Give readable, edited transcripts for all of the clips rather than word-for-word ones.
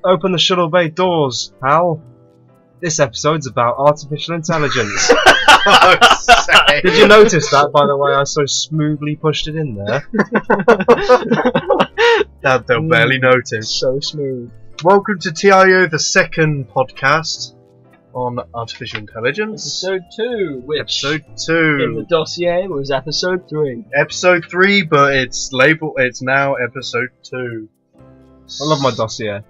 Open the shuttle bay doors, Hal. This episode's about artificial intelligence. Did you notice that, by the way, I so smoothly pushed it in there? They'll barely notice. So smooth. Welcome to TIO, the second podcast on artificial intelligence. Episode 2, which Episode in the 2. dossier was Episode 3. Episode 3, but it's now Episode 2. I love my dossier.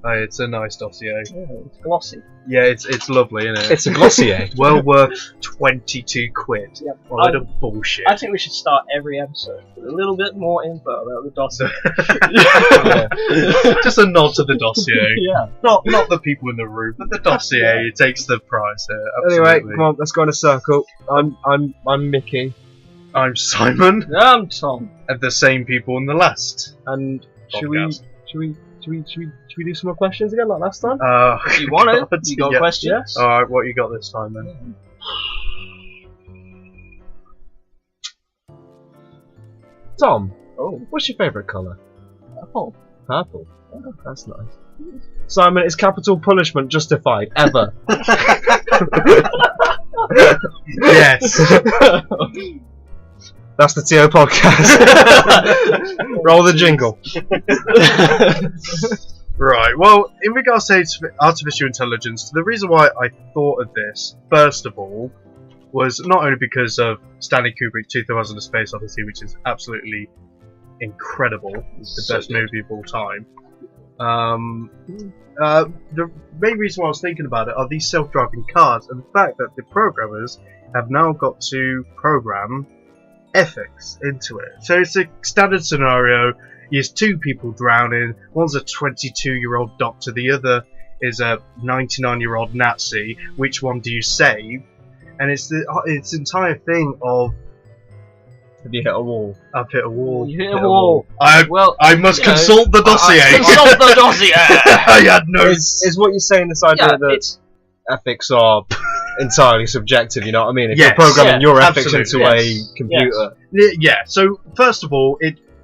It's a nice dossier. Yeah, it's glossy. Yeah, it's lovely, isn't it? It's a glossier. well worth 22 quid. Yep. What a load of bullshit. I think we should start every episode with a little bit more info about the dossier. Just a nod to the dossier. Yeah. Not the people in the room, but the dossier takes the prize here. Anyway, Absolutely. come on, let's go in a circle. I'm Mickey, I'm Simon, I'm Tom. and the same people in the last and should podcast. we do some more questions again like last time? If you want it, God, you got yeah. questions? Alright, what you got this time then? Tom, Oh, what's your favourite colour? oh. Purple. Oh, that's nice. Simon, is capital punishment justified ever? Yes. That's the TIO Podcast. Roll the jingle. Right, well, in regards to artificial intelligence, the reason why I thought of this, first of all, was not only because of Stanley Kubrick 2000: A Space Odyssey, which is absolutely incredible, it's the So best good. movie of all time. The main reason why I was thinking about it are these self-driving cars, and the fact that the programmers have now got to program ethics into it. So it's a standard scenario. There's two people drowning. One's a 22-year-old doctor. The other is a 99-year-old Nazi. Which one do you save? And it's the entire thing of Have you hit a wall? I've hit a wall. You hit a wall. Well, I must you know, consult the dossier. consult the dossier. I had no. Is what you're saying this idea Yeah, that it's ethics are entirely subjective, you know what I mean? If Yes, you're programming yeah, your ethics absolutely, into yes, a computer, Yeah. So first of all,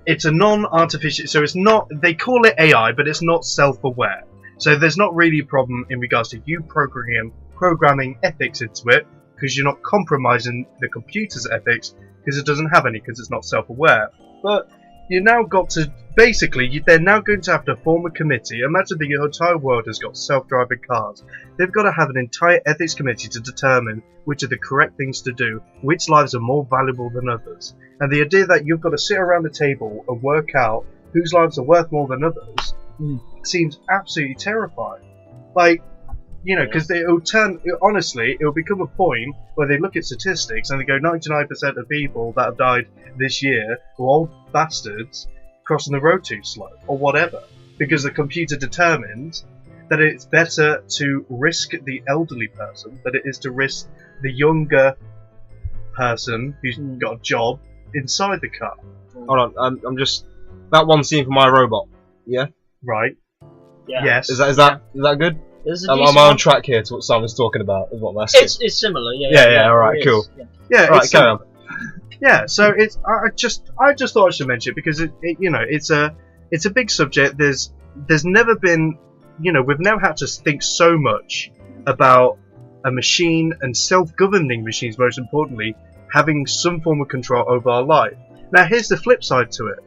it's a non-artificial. So it's not. They call it AI, but it's not self-aware. So there's not really a problem in regards to you programming ethics into it, because you're not compromising the computer's ethics, because it doesn't have any, because it's not self-aware. But you now got to basically, they're now going to have to form a committee. Imagine the entire world has got self-driving cars. They've got to have an entire ethics committee to determine which are the correct things to do, which lives are more valuable than others. And the idea that you've got to sit around the table and work out whose lives are worth more than others seems absolutely terrifying. Like, you know, because honestly, it'll become a point where they look at statistics and they go 99% of people that have died this year were old bastards crossing the road too slow, or whatever. Because the computer determined that it's better to risk the elderly person than it is to risk the younger person who's got a job inside the car. hold on, I'm just that one scene from My Robot. Yeah, Right? yeah. Yes. is that good? There's a Am decent I on one. track here to what Simon's talking about? Is what I'm asking. It's similar. Yeah, alright, it is, cool. yeah. Yeah. Right, it's carry on. Yeah, so it's I just thought I should mention it because it you know it's a big subject. There's never been, you know, we've never had to think so much about a machine and self-governing machines, most importantly, having some form of control over our life. Now here's the flip side to it.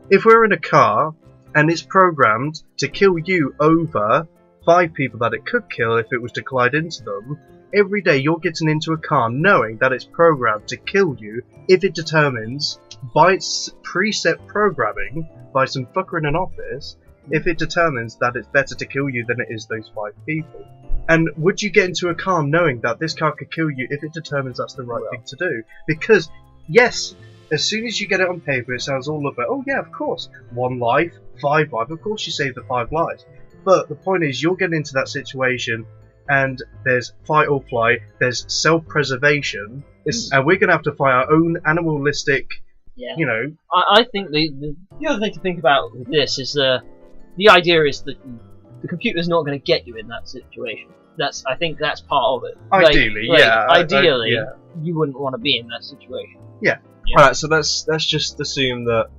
If we're in a car and it's programmed to kill you over 5 people that it could kill if it was to collide into them, every day you're getting into a car knowing that it's programmed to kill you if it determines, by its preset programming, by some fucker in an office, if it determines that it's better to kill you than it is those 5 people. And would you get into a car knowing that this car could kill you if it determines that's the right thing to do? Because, yes, as soon as you get it on paper, it sounds all about, oh yeah, of course, 1 life, 5 life, of course you save the 5 lives. But the point is, you're getting into that situation, and there's fight or flight, there's self-preservation, and we're going to have to fight our own animalistic, Yeah. you know... I think the other thing to think about with this is the idea is that the computer's not going to get you in that situation. I think that's part of it. Ideally, yeah. Ideally, yeah. you wouldn't want to be in that situation. Yeah. Alright, so let's just assume that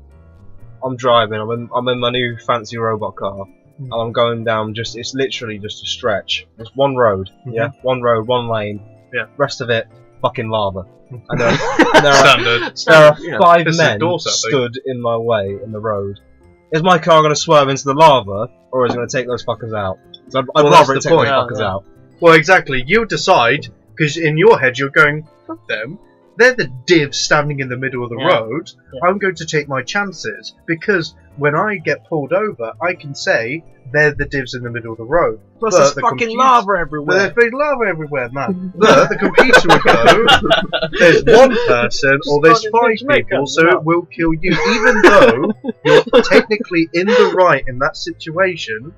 I'm driving. I'm in my new fancy robot car. and I'm going down it's literally just a stretch. It's one road, yeah? One road, one lane. Yeah. Rest of it, fucking lava. And there Standard. are 5 This is men Dorset, I think. stood in my way in the road. Is my car going to swerve into the lava, or is it going to take those fuckers out? So I'd Well, rather it that's the take those point. fuckers out. Well, exactly. You decide, because in your head you're going, fuck them. They're the divs standing in the middle of the road. Yeah. I'm going to take my chances, because when I get pulled over, I can say they're the divs in the middle of the road. Plus, But there's the fucking computer- lava But everywhere. there's big lava everywhere, man. But the computer would go, there's one person or there's Just 5 Jamaica, people, so no. it will kill you. Even though you're technically in the right in that situation,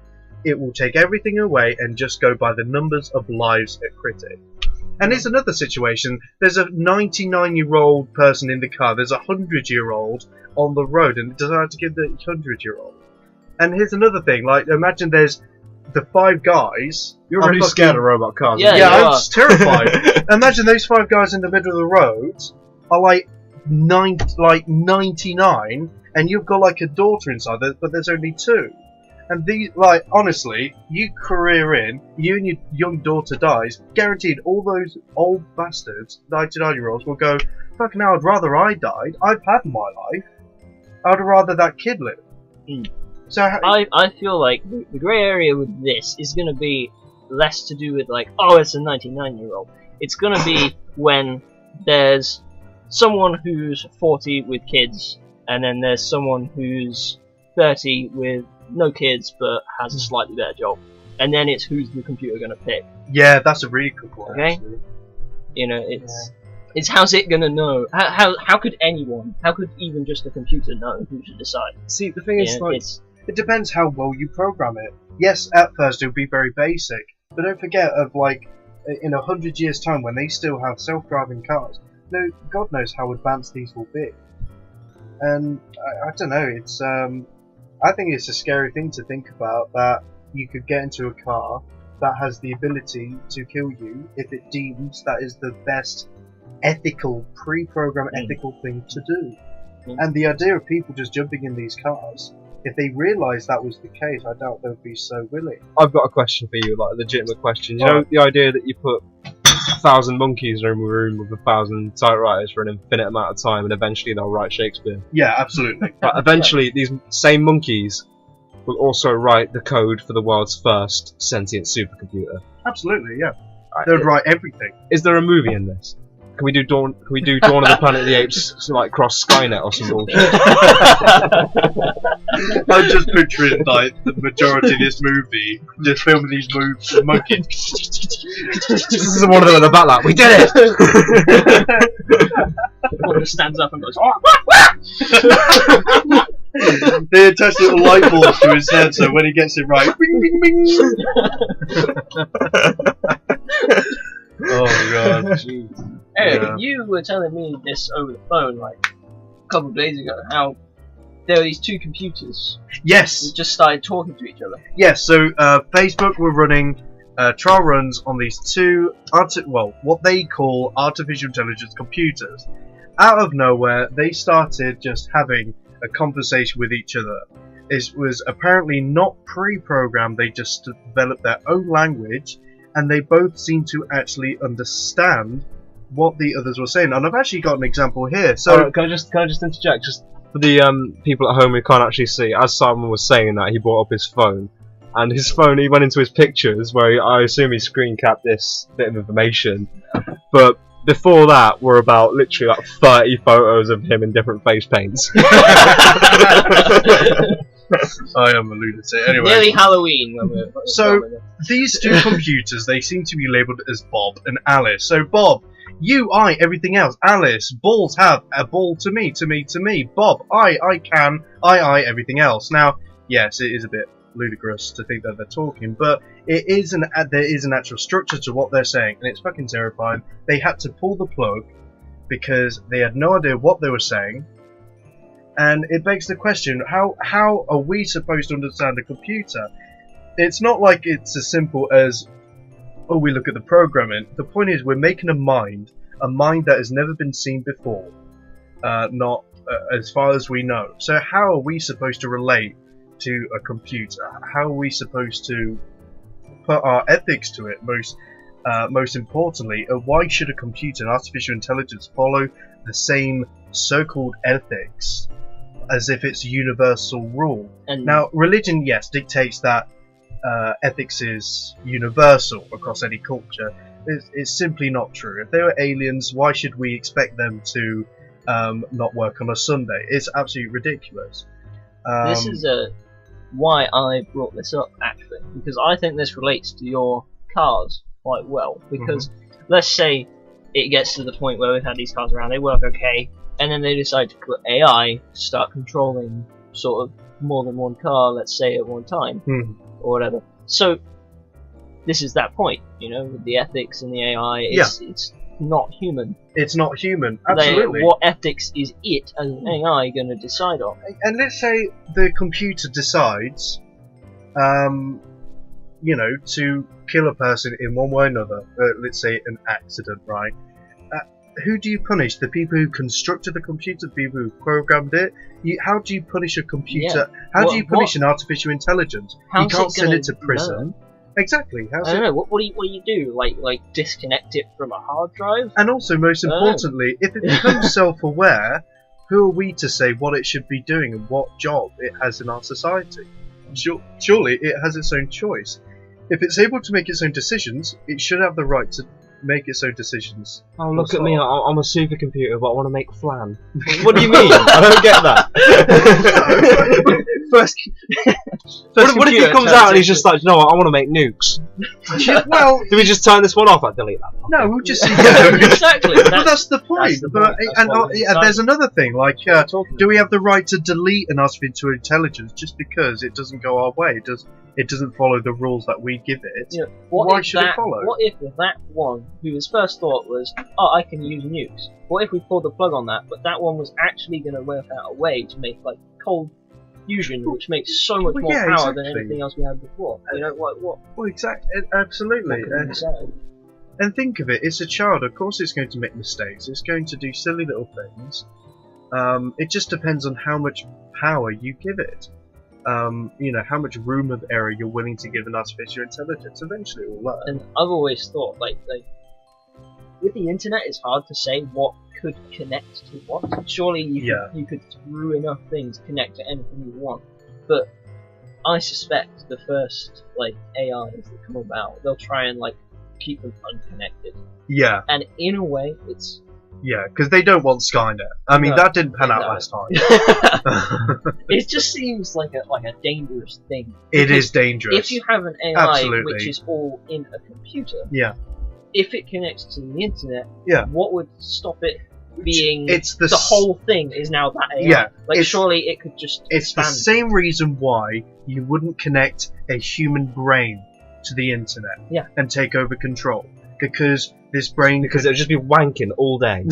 it will take everything away and just go by the numbers of lives at critic. And it's another situation. There's a 99-year-old person in the car. There's a 100-year-old on the road, and it decided to kill the 100-year-old. And here's another thing. Like, imagine there's the 5 guys. You're are really fucking- scared of robot cars. Yeah, aren't Yeah, you I'm are. terrified. Imagine those 5 guys in the middle of the road are like 99, and you've got like a daughter inside, but there's only 2. And these, like, honestly, you career in, you and your young daughter dies, guaranteed all those old bastards, 99-year-olds, will go, fucking hell, I'd rather I died. I've had my life. I'd rather that kid live. So, I feel like the grey area with this is going to be less to do with like, oh, it's a 99-year-old. It's going to be when there's someone who's 40 with kids, and then there's someone who's 30 with no kids but has a slightly better job, and then it's who's the computer going to pick. yeah, that's a really good one. Okay. Actually. You know, it's how's it going to know? How could anyone? How could even just a computer know who to decide? See, the thing is, You know, like, it's It depends how well you program it. Yes, at first it'll be very basic, but don't forget of like in 100 years' time when they still have self-driving cars. No, God knows how advanced these will be. And I don't know. It's I think it's a scary thing to think about that you could get into a car that has the ability to kill you if it deems that is the best ethical, pre-programmed ethical thing to do. And the idea of people just jumping in these cars, if they realised that was the case, I doubt they'd be so willing. I've got a question for you, like a legitimate question. You know Alright. the idea that you put 1,000 monkeys in a room with 1,000 typewriters for an infinite amount of time, and eventually they'll write Shakespeare. Yeah, absolutely. But eventually, these same monkeys will also write the code for the world's first sentient supercomputer. Absolutely, yeah. They'd write everything. Is there a movie in this? Can we do Dawn of the Planet of the Apes, so, like cross Skynet or some bullshit? I'm just picturing like the majority of this movie, just filming these monkeys. This is one of them in the back like, we did it! one just stands up and goes, oh, They attach little light bulbs to his head, so when he gets it right, bing, bing, bing. Oh god. Hey, Yeah. you were telling me this over the phone like a couple of days ago, how there were these 2 computers Yes. that just started talking to each other. Yes, so Facebook were running trial runs on these 2, what they call artificial intelligence computers. Out of nowhere, they started just having a conversation with each other. It was apparently not pre-programmed, they just developed their own language, and they both seemed to actually understand what the others were saying. And I've actually got an example here. So, can I just interject? Just for the people at home who can't actually see, as Simon was saying that, he brought up his phone. And his phone, he went into his pictures, where I assume he screen capped this bit of information. But before that were about literally like 30 photos of him in different face paints. I am a lunatic. Anyway, Nearly Halloween when we're So- these 2 computers, they seem to be labelled as Bob and Alice. So Bob, you, I, everything else. Alice, balls have a ball to me. Bob, I can, I, everything else. Now, yes, it is a bit ludicrous to think that they're talking, but there is an actual structure to what they're saying, and it's fucking terrifying. They had to pull the plug because they had no idea what they were saying, and it begs the question: how are we supposed to understand a computer? It's not like it's as simple as, oh, we look at the programming. The point is, we're making a mind that has never been seen before, not as far as we know. So how are we supposed to relate to a computer? How are we supposed to put our ethics to it? Most importantly, why should a computer and artificial intelligence follow the same so-called ethics as if it's universal rule? And Now, religion, yes, dictates that ethics is universal across any culture. It's simply not true. If they were aliens, why should we expect them to not work on a Sunday? It's absolutely ridiculous. this is why I brought this up, actually, because I think this relates to your cars quite well. Because let's say it gets to the point where we've had these cars around, they work okay, and then they decide to put AI to start controlling sort of more than one car, let's say, at one time, or whatever. So this is that point, you know, with the ethics and the AI. It's not human. It's not human, absolutely. What ethics is it as an AI going to decide on? And let's say the computer decides, you know, to kill a person in one way or another. Let's say an accident, right? Who do you punish? The people who constructed the computer, the people who programmed it? How do you punish a computer? Yeah. How do you punish an artificial intelligence? You How's can't it send gonna it to prison. Exactly. I don't know. What do you do? Like disconnect it from a hard drive? And also, most importantly, if it becomes self-aware, who are we to say what it should be doing and what job it has in our society? Surely it has its own choice. If it's able to make its own decisions, it should have the right to make its own decisions. Oh, look at me, I'm a supercomputer, but I want to make flan. What do you mean? I don't get that. First what if he comes out and he's just like, you know what, I want to make nukes? Well, do we just turn this one off? I delete that. no, we'll just Exactly. Well, that's the point. There's another thing, like, do we have the right to delete an artificial intelligence just because it doesn't go our way? It doesn't follow the rules that we give it? Yeah. Why should it follow? What if that one, who his first thought was, oh, I can use nukes? What if we pulled the plug on that, but that one was actually going to work out a way to make like cold fusion, which makes so much more power than anything else we had before? You know what? Well, exactly, absolutely. And think of it, it's a child. Of course, it's going to make mistakes. It's going to do silly little things. It just depends on how much power you give it. You know, how much room of error you're willing to give an artificial intelligence. Eventually it will learn. And I've always thought, like with the internet, it's hard to say what could connect to what. Surely you could through enough things connect to anything you want. But I suspect the first like AIs that come about, they'll try and like keep them unconnected. Yeah. And in a way, it's because they don't want Skynet. I mean, that didn't pan out last time. It just seems like a dangerous thing. It is dangerous. If you have an AI which is all in a computer, if it connects to the internet, what would stop it being? The whole thing is now that AI. Like surely it could just. It's the same reason why you wouldn't connect a human brain to the internet and take over control. Because this brain, because it would just be wanking all day.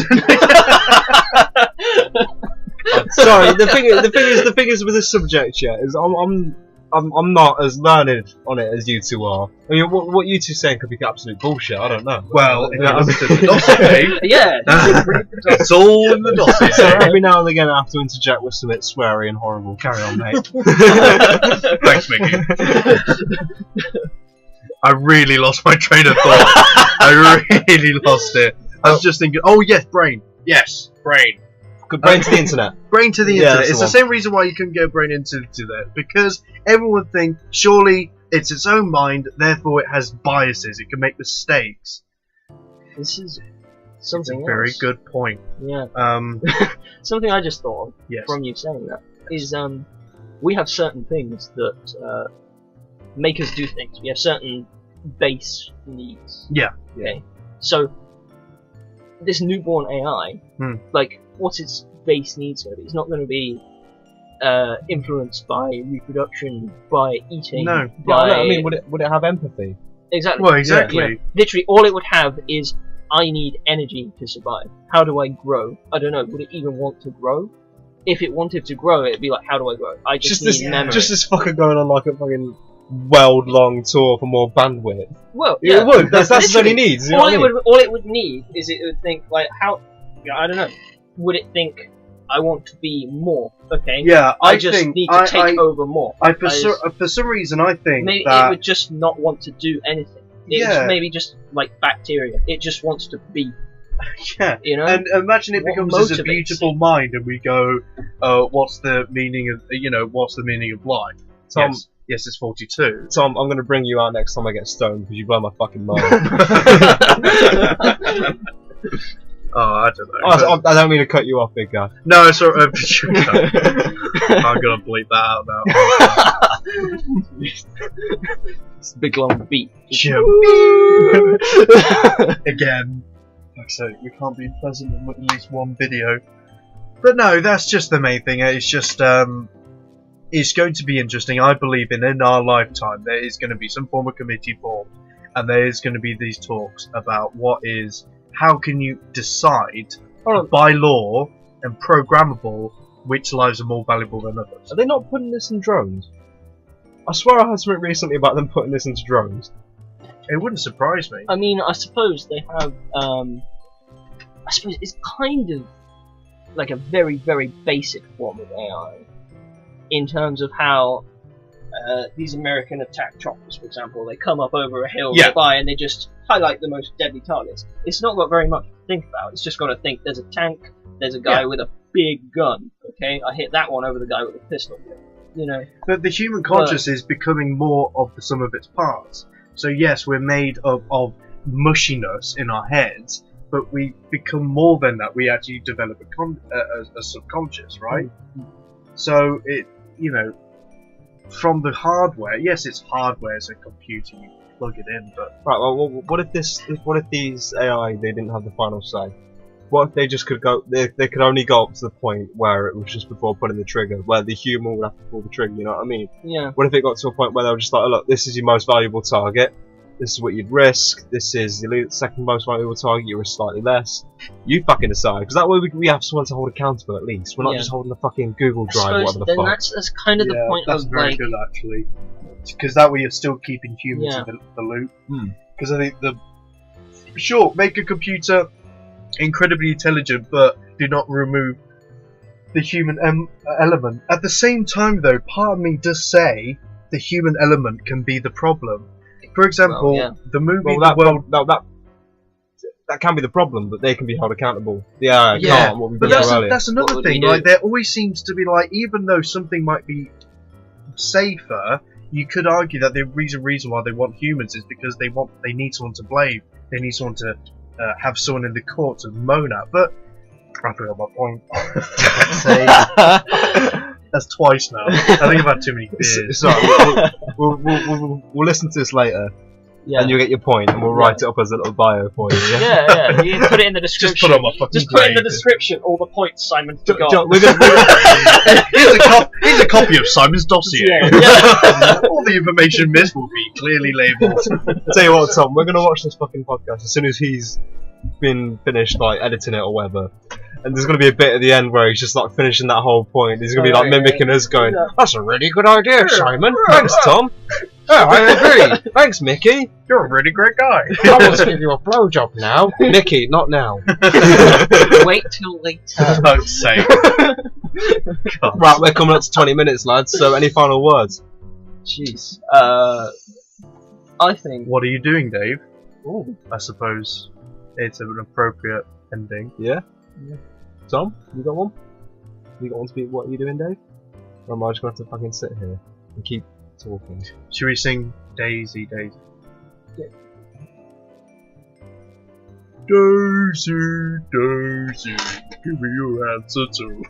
Sorry, the thing is with this subject, is I'm not as learned on it as you two are. I mean, what you two saying could be absolute bullshit. I don't know. Well, if you listen to the dossier, it's all in the dossier. So every now and again, I have to interject with some bit sweary and horrible. Carry on, mate. Thanks, Mickey. I really lost my train of thought. I really lost it. I was just thinking, oh yes, brain. Yes, brain. Brain to the internet. Brain to the internet. It's the same reason why you couldn't get a brain into that. Because everyone would think, surely it's its own mind, therefore it has biases. It can make mistakes. This is something else. Very good point. Yeah. Something I just thought of from you saying that is we have certain things that make us do things. We have certain base needs. Yeah. Okay. So this newborn AI, like, what's its base needs going to be? It's not going to be influenced by reproduction, by eating. No. I mean, would it have empathy? Exactly. Well, exactly. Yeah. Literally, all it would have is, I need energy to survive. How do I grow? I don't know. Would it even want to grow? If it wanted to grow, it'd be like, how do I grow? I just need memory. Just this fucker going on like a fucking world-long tour for more bandwidth. Well, yeah, it would. That's what he needs. You know all it would need is it would think like, how? I don't know. Would it think I want to be more. Okay. Yeah, I just need to take over more. For some reason, I think maybe that it would just not want to do anything. It's maybe just like bacteria. It just wants to be. Yeah, you know. And imagine it What becomes as a motivates beautiful you? mind, and we go, what's the meaning of what's the meaning of life? Tom, yes, it's 42. Tom, I'm gonna bring you out next time I get stoned because you blow my fucking mind. I don't know. I don't mean to cut you off, big guy. No, it's alright. I'm gonna bleep that out now. It's a big long beat. Again. Like I said, we can't be present in at least one video. But no, that's just the main thing. It's just, it's going to be interesting. I believe in our lifetime there is going to be some form of committee formed, and there is going to be these talks about how can you decide by law and programmable which lives are more valuable than others. Are they not putting this in drones? I swear I heard something recently about them putting this into drones. It wouldn't surprise me. I mean, I suppose they have. I suppose it's kind of like a very, very basic form of AI in terms of how these American attack choppers, for example, they come up over a hill nearby and they just highlight the most deadly targets. It's not got very much to think about. It's just got to think there's a tank, there's a guy with a big gun. Okay, I hit that one over the guy with a pistol. You know. But the human conscious is becoming more of the sum of its parts. So yes, we're made of mushiness in our heads, but we become more than that. We actually develop a subconscious, right? Mm-hmm. So from the hardware, yes, it's hardware, it's a computer, you plug it in, but right. Well, what if these AI they didn't have the final say? What if they just could go? They could only go up to the point where it was just before pulling the trigger, where the human would have to pull the trigger. You know what I mean? Yeah. What if it got to a point where they were just like, oh, look, this is your most valuable target. This is what you'd risk. This is your second most valuable target. You risk slightly less. You fucking decide, because that way we have someone to hold accountable at least. We're not just holding the fucking Google Drive, whatever the fuck. That's kind of the point that's of very like. good actually, because that way you're still keeping humans in the loop. Because I think make a computer incredibly intelligent, but do not remove the human element. At the same time, though, part of me does say the human element can be the problem. For example, the movie that can be the problem, but they can be held accountable. Can't. What we but did earlier. that's another thing. Like, there always seems to be like, even though something might be safer, you could argue that the reason why they want humans is because they need someone to blame. They need someone to have someone in the court to moan at. But I forgot my point. That's twice now. I think I've had too many beers. Sorry, we'll listen to this later, and you'll get your point, and we'll write it up as a little bio for you. Yeah. You can put it in the description. Just put on my fucking put in the description all the points Simon forgot. Here's a copy of Simon's dossier. All the information missed will be clearly labelled. Tell you what, Tom, we're gonna watch this fucking podcast as soon as he's been finished like editing it or whatever. And there's going to be a bit at the end where he's just like finishing that whole point. He's going to be like mimicking us going, that's a really good idea, Simon. Thanks, Tom. I agree. Thanks, Mickey. You're a really great guy. I want to give you a blowjob now. Mickey, not now. Wait till later. For God's sake. Right, we're coming up to 20 minutes, lads. So any final words? Jeez. I think... What are you doing, Dave? Ooh. I suppose it's an appropriate ending. Yeah. Tom, you got one? You got one to be what are you doing, Dave? Or am I just going to have to fucking sit here and keep talking? Should we sing Daisy, Daisy? Yeah. Daisy, Daisy, give me your answer too.